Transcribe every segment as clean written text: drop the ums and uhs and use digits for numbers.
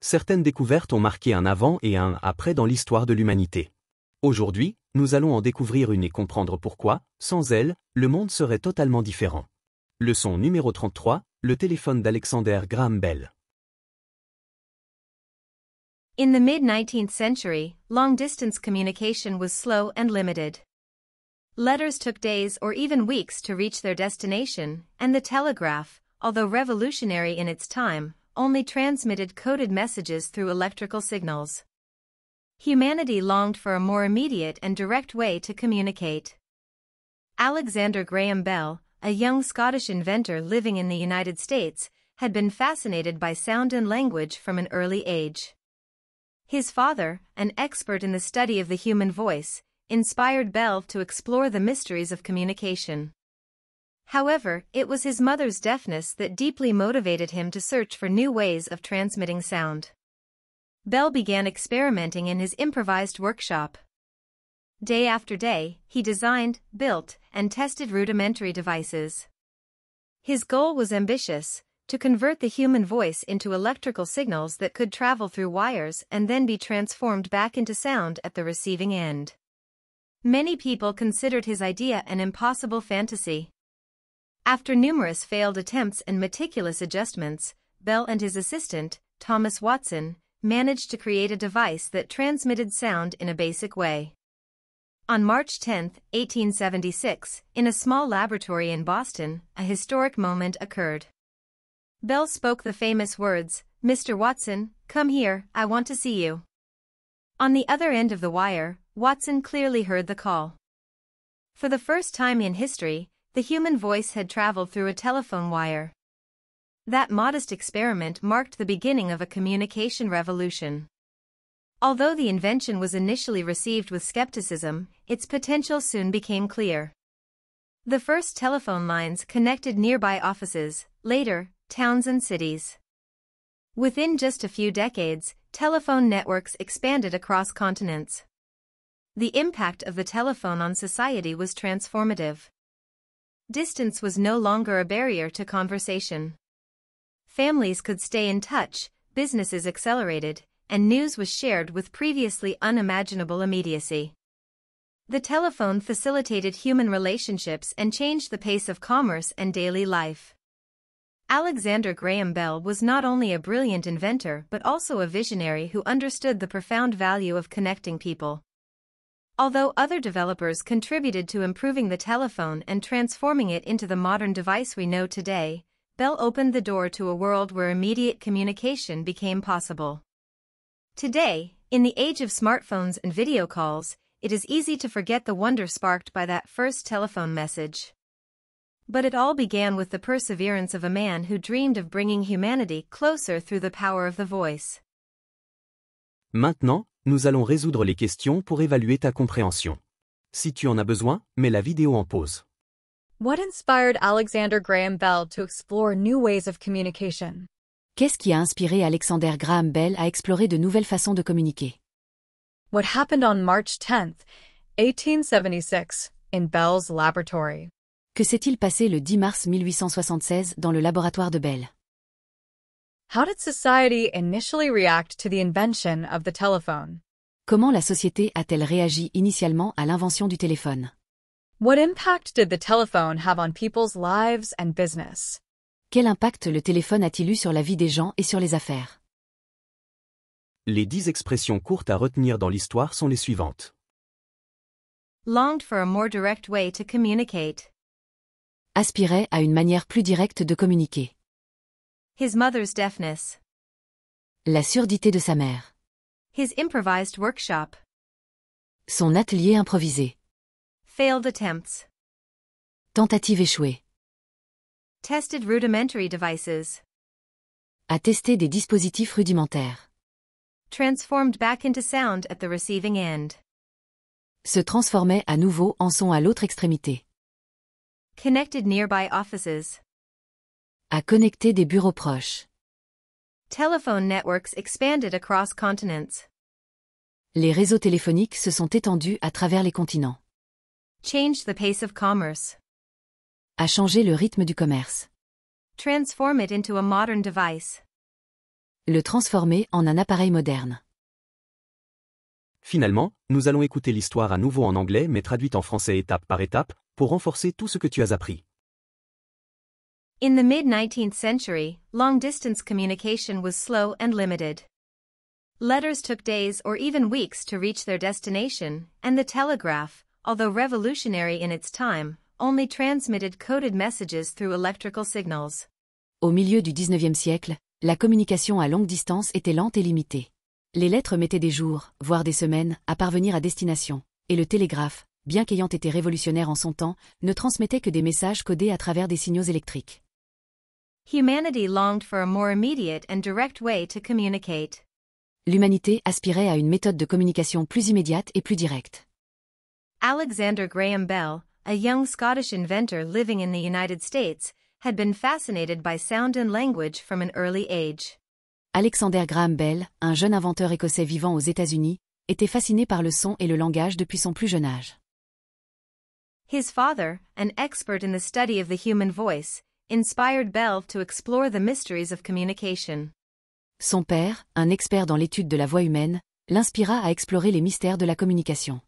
certaines découvertes ont marqué un avant et un après dans l'histoire de l'humanité. Aujourd'hui, nous allons en découvrir une et comprendre pourquoi, sans elles, le monde serait totalement différent. Leçon numéro 33, le téléphone d'Alexander Graham Bell. In the mid-19th century, long-distance communication was slow and limited. Letters took days or even weeks to reach their destination, and the telegraph, although revolutionary in its time, only transmitted coded messages through electrical signals. Humanity longed for a more immediate and direct way to communicate. Alexander Graham Bell, a young Scottish inventor living in the United States, had been fascinated by sound and language from an early age. His father, an expert in the study of the human voice, inspired Bell to explore the mysteries of communication. However, it was his mother's deafness that deeply motivated him to search for new ways of transmitting sound. Bell began experimenting in his improvised workshop. Day after day, he designed, built, and tested rudimentary devices. His goal was ambitious: to convert the human voice into electrical signals that could travel through wires and then be transformed back into sound at the receiving end. Many people considered his idea an impossible fantasy. After numerous failed attempts and meticulous adjustments, Bell and his assistant, Thomas Watson, managed to create a device that transmitted sound in a basic way. On March 10, 1876, in a small laboratory in Boston, a historic moment occurred. Bell spoke the famous words, "Mr. Watson, come here, I want to see you." On the other end of the wire, Watson clearly heard the call. For the first time in history, the human voice had traveled through a telephone wire. That modest experiment marked the beginning of a communication revolution. Although the invention was initially received with skepticism, its potential soon became clear. The first telephone lines connected nearby offices, later, towns and cities. Within just a few decades, telephone networks expanded across continents. The impact of the telephone on society was transformative. Distance was no longer a barrier to conversation. Families could stay in touch, businesses accelerated, and news was shared with previously unimaginable immediacy. The telephone facilitated human relationships and changed the pace of commerce and daily life. Alexander Graham Bell was not only a brilliant inventor but also a visionary who understood the profound value of connecting people. Although other developers contributed to improving the telephone and transforming it into the modern device we know today, Bell opened the door to a world where immediate communication became possible. Today, in the age of smartphones and video calls, it is easy to forget the wonder sparked by that first telephone message. But it all began with the perseverance of a man who dreamed of bringing humanity closer through the power of the voice. Maintenant, nous allons résoudre les questions pour évaluer ta compréhension. Si tu en as besoin, mets la vidéo en pause. What inspired Alexander Graham Bell to explore new ways of communication? Qu'est-ce qui a inspiré Alexander Graham Bell à explorer de nouvelles façons de communiquer? What happened on March 10, 1876, in Bell's laboratory? Que s'est-il passé le 10 mars 1876 dans le laboratoire de Bell? How did society initially react to the invention of the telephone? Comment la société a-t-elle réagi initialement à l'invention du téléphone? What impact did the telephone have on people's lives and business? Quel impact le téléphone a-t-il eu sur la vie des gens et sur les affaires? Les 10 expressions courtes à retenir dans l'histoire sont les suivantes. Longed for a more direct way to communicate. Aspirait à une manière plus directe de communiquer. His mother's deafness. La surdité de sa mère. His improvised workshop. Son atelier improvisé. Failed attempts. Tentative échouée. Tested rudimentary devices. A testé des dispositifs rudimentaires. Transformed back into sound at the receiving end. Se transformait à nouveau en son à l'autre extrémité. Connected nearby offices. À connecter des bureaux proches. Telephone networks expanded across continents. Les réseaux téléphoniques se sont étendus à travers les continents. Changed the pace of commerce. A changé le rythme du commerce. Transform it into a modern device. Le transformer en un appareil moderne. Finalement, nous allons écouter l'histoire à nouveau en anglais mais traduite en français étape par étape, pour renforcer tout ce que tu as appris. In the mid-19th century, long-distance communication was slow and limited. Letters took days or even weeks to reach their destination, and the telegraph, although revolutionary in its time, only transmitted coded messages through electrical signals. Au milieu du XIXe siècle, la communication à longue distance était lente et limitée. Les lettres mettaient des jours, voire des semaines, à parvenir à destination, et le télégraphe, bien qu'ayant été révolutionnaire en son temps, ne transmettait que des messages codés à travers des signaux électriques. Humanity longed for a more immediate and direct way to communicate. L'humanité aspirait à une méthode de communication plus immédiate et plus directe. Alexander Graham Bell, a young Scottish inventor living in the United States, had been fascinated by sound and language from an early age. Alexander Graham Bell, un jeune inventeur écossais vivant aux États-Unis, était fasciné par le son et le langage depuis son plus jeune âge. His father, an expert in the study of the human voice, inspired Bell to explore the mysteries of communication. Son père, un expert dans l'étude de la voix humaine, l'inspira à explorer les mystères de la communication.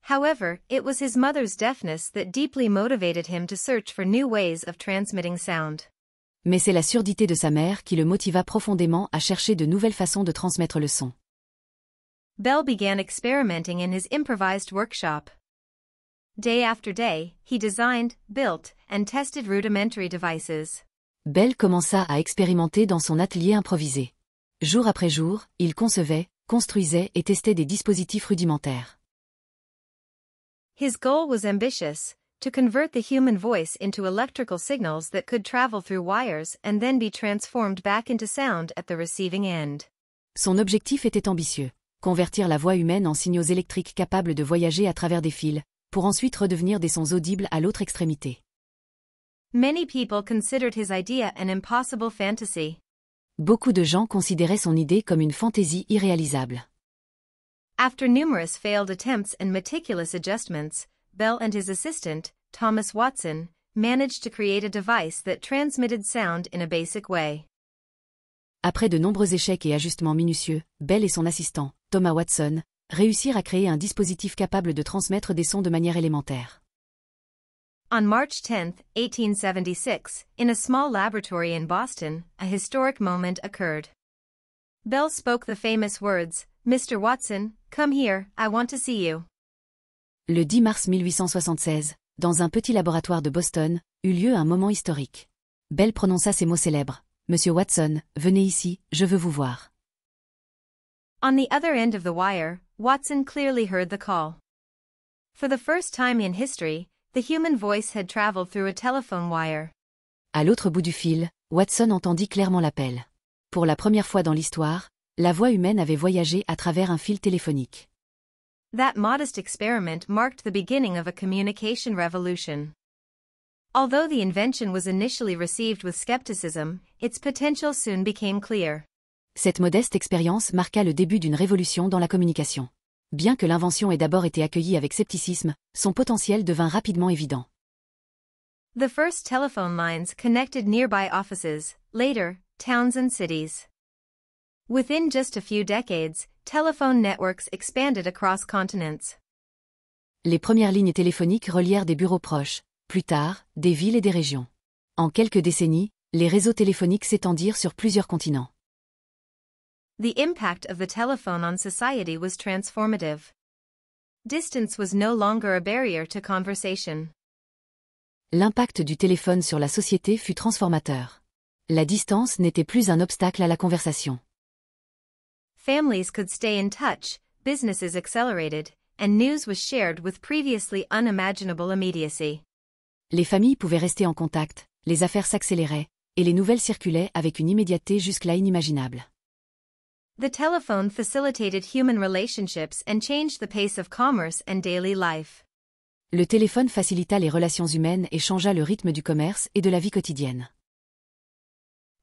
However, it was his mother's deafness that deeply motivated him to search for new ways of transmitting sound. Mais c'est la surdité de sa mère qui le motiva profondément à chercher de nouvelles façons de transmettre le son. Bell began experimenting in his improvised workshop. Day after day, he designed, built, and tested rudimentary devices. Bell commença à expérimenter dans son atelier improvisé. Jour après jour, il concevait, construisait et testait des dispositifs rudimentaires. His goal was ambitious, to convert the human voice into electrical signals that could travel through wires and then be transformed back into sound at the receiving end. Son objectif était ambitieux, convertir la voix humaine en signaux électriques capables de voyager à travers des fils, pour ensuite redevenir des sons audibles à l'autre extrémité. Many people considered his idea an impossible fantasy. Beaucoup de gens considéraient son idée comme une fantaisie irréalisable. After numerous failed attempts and meticulous adjustments, Bell and his assistant, Thomas Watson, managed to create a device that transmitted sound in a basic way. Après de nombreux échecs et ajustements minutieux, Bell et son assistant, Thomas Watson, réussirent à créer un dispositif capable de transmettre des sons de manière élémentaire. On March 10, 1876, in a small laboratory in Boston, a historic moment occurred. Bell spoke the famous words, "Mr. Watson, come here, I want to see you." Le 10 mars 1876, dans un petit laboratoire de Boston, eut lieu un moment historique. Bell prononça ces mots célèbres. « Monsieur Watson, venez ici, je veux vous voir. » On the other end of the wire, Watson clearly heard the call. For the first time in history, the human voice had traveled through a telephone wire. À l'autre bout du fil, Watson entendit clairement l'appel. Pour la première fois dans l'histoire, la voix humaine avait voyagé à travers un fil téléphonique. That modest experiment marked the beginning of a communication revolution. Although the invention was initially received with skepticism, its potential soon became clear. Cette modeste expérience marqua le début d'une révolution dans la communication. Bien que l'invention ait d'abord été accueillie avec scepticisme, son potentiel devint rapidement évident. The first telephone lines connected nearby offices, later, towns and cities. Within just a few decades, telephone networks expanded across continents. Les premières lignes téléphoniques relièrent des bureaux proches, plus tard, des villes et des régions. En quelques décennies, les réseaux téléphoniques s'étendirent sur plusieurs continents. The impact of the telephone on society was transformative. Distance was no longer a barrier to conversation. L'impact du téléphone sur la société fut transformateur. La distance n'était plus un obstacle à la conversation. Families could stay in touch, businesses accelerated, and news was shared with previously unimaginable immediacy. Les familles pouvaient rester en contact, les affaires s'accéléraient, et les nouvelles circulaient avec une immédiateté jusque-là inimaginable. The telephone facilitated human relationships and changed the pace of commerce and daily life. Le téléphone facilita les relations humaines et changea le rythme du commerce et de la vie quotidienne.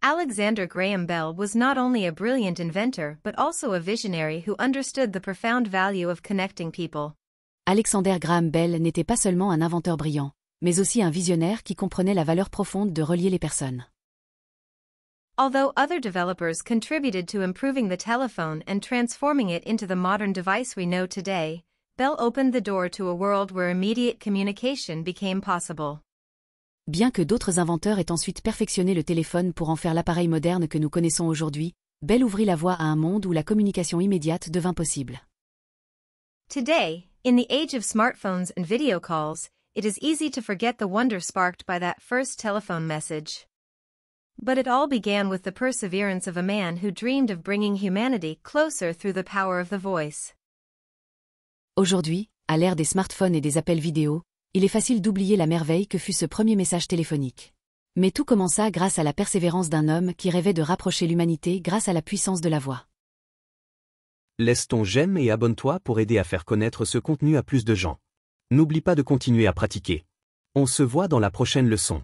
Alexander Graham Bell was not only a brilliant inventor but also a visionary who understood the profound value of connecting people. Alexander Graham Bell n'était pas seulement un inventeur brillant, mais aussi un visionnaire qui comprenait la valeur profonde de relier les personnes. Although other developers contributed to improving the telephone and transforming it into the modern device we know today, Bell opened the door to a world where immediate communication became possible. Bien que d'autres inventeurs aient ensuite perfectionné le téléphone pour en faire l'appareil moderne que nous connaissons aujourd'hui, Bell ouvrit la voie à un monde où la communication immédiate devint possible. Today, in the age of smartphones and video calls, it is easy to forget the wonder sparked by that first telephone message. But it all began with the perseverance of a man who dreamed of bringing humanity closer through the power of the voice. Aujourd'hui, à l'ère des smartphones et des appels vidéo, il est facile d'oublier la merveille que fut ce premier message téléphonique. Mais tout commença grâce à la persévérance d'un homme qui rêvait de rapprocher l'humanité grâce à la puissance de la voix. Laisse ton j'aime et abonne-toi pour aider à faire connaître ce contenu à plus de gens. N'oublie pas de continuer à pratiquer. On se voit dans la prochaine leçon.